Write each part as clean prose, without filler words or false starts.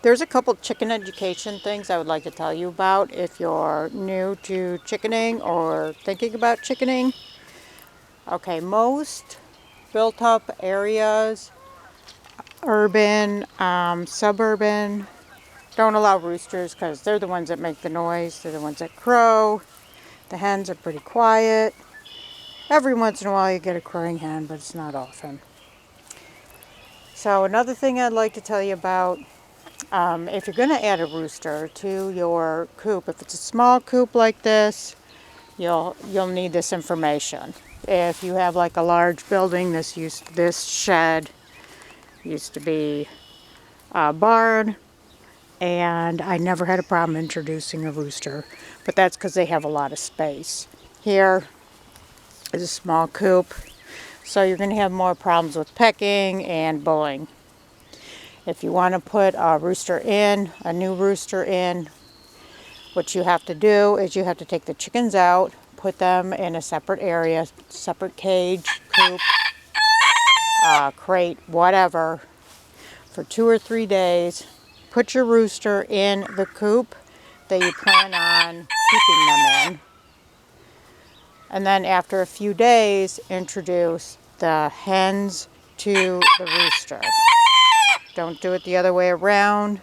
There's a couple chicken education things I would like to tell you about if you're new to chickening or thinking about chickening. Okay, most built up areas, urban, suburban, don't allow roosters because they're the ones that make the noise. They're the ones that crow. The hens are pretty quiet. Every once in a while you get a crowing hen, but it's not often. So another thing I'd like to tell you about, if you're going to add a rooster to your coop, if it's a small coop like this, you'll need this information. If you have like a large building, this shed used to be a barn, and I never had a problem introducing a rooster, but that's because they have a lot of space. Here is a small coop, so you're going to have more problems with pecking and bullying. If you want to put a rooster in, a new rooster in, what you have to do is you have to take the chickens out, put them in a separate area, separate cage, coop, crate, whatever, for 2 or 3 days. Put your rooster in the coop that you plan on keeping them in. And then after a few days, introduce the hens to the rooster. Don't do it the other way around.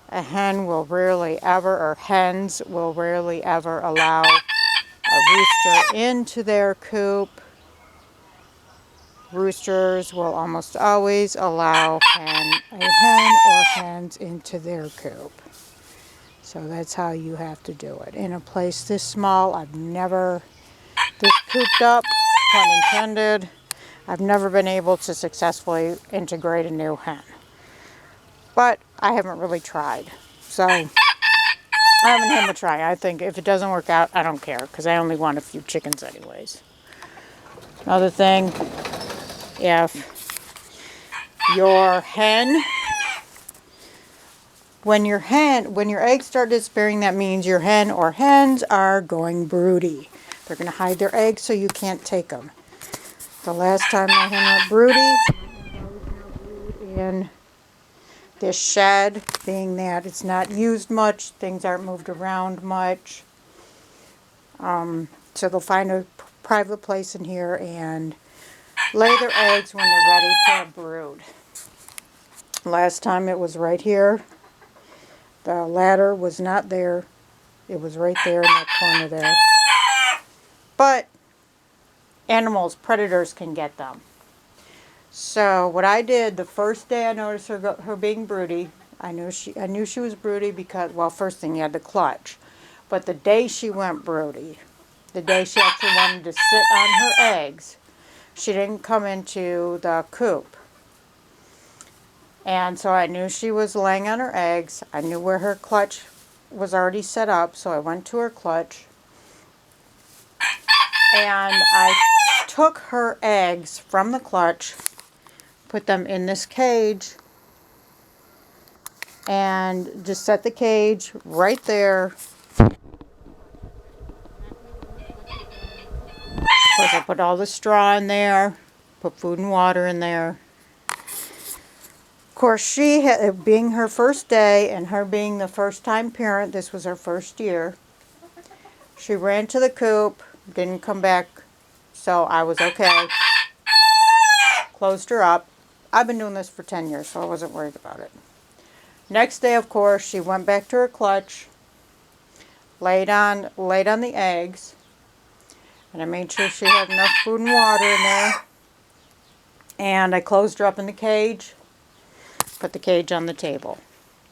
A hen will rarely ever, or hens will rarely ever allow a rooster into their coop. Roosters will almost always allow a hen or hens into their coop. So that's how you have to do it. In a place this small, this cooped up, pun intended, I've never been able to successfully integrate a new hen. But I haven't really tried. So I haven't had to try. I think if it doesn't work out, I don't care, because I only want a few chickens anyways. Another thing, if your hen, when your eggs start disappearing, that means your hen or hens are going broody. They're going to hide their eggs so you can't take them. The last time my hen went broody, in this shed, being that it's not used much, things aren't moved around much. So they'll find a private place in here and lay their eggs when they're ready to brood. Last time it was right here. The ladder was not there. It was right there in that corner there. But animals, predators can get them. So what I did the first day I noticed her being broody, I knew she was broody because, well, first thing, you had the clutch. But the day she went broody, the day she actually wanted to sit on her eggs, she didn't come into the coop. And so I knew she was laying on her eggs. I knew where her clutch was already set up, so I went to her clutch. And I took her eggs from the clutch, put them in this cage, and just set the cage right there. Of course, I put all the straw in there, put food and water in there. Of course, she had, being her first day and her being the first time parent, this was her first year, she ran to the coop, didn't come back, so I was okay. Closed her up. I've been doing this for 10 years, so I wasn't worried about it. Next day, of course, she went back to her clutch, laid on the eggs, and I made sure she had enough food and water in there. And I closed her up in the cage, put the cage on the table.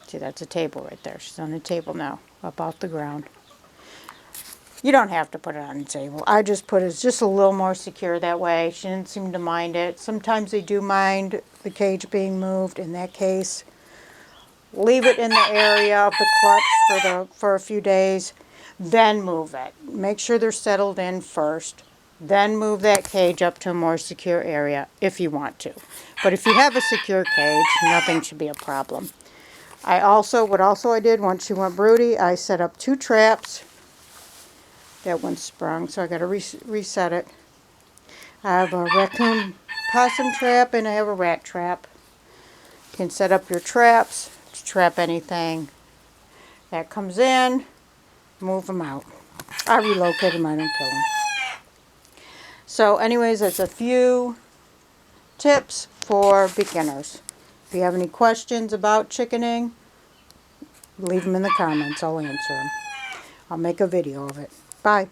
See, that's a table right there. She's on the table now, up off the ground. You don't have to put it on the table. I just put it just a little more secure that way. She didn't seem to mind it. Sometimes they do mind the cage being moved. In that case, leave it in the area of the clutch for a few days, then move it. Make sure they're settled in first, then move that cage up to a more secure area if you want to. But if you have a secure cage, nothing should be a problem. What I did once she went broody, I set up 2 traps. That one sprung, so I got to reset it. I have a raccoon possum trap and I have a rat trap. You can set up your traps trap anything that comes in. Move them out. I relocate them, I don't kill them. So anyways, that's a few tips for beginners. If you have any questions about chickening, leave them in the comments. I'll answer them. I'll make a video of it. Bye.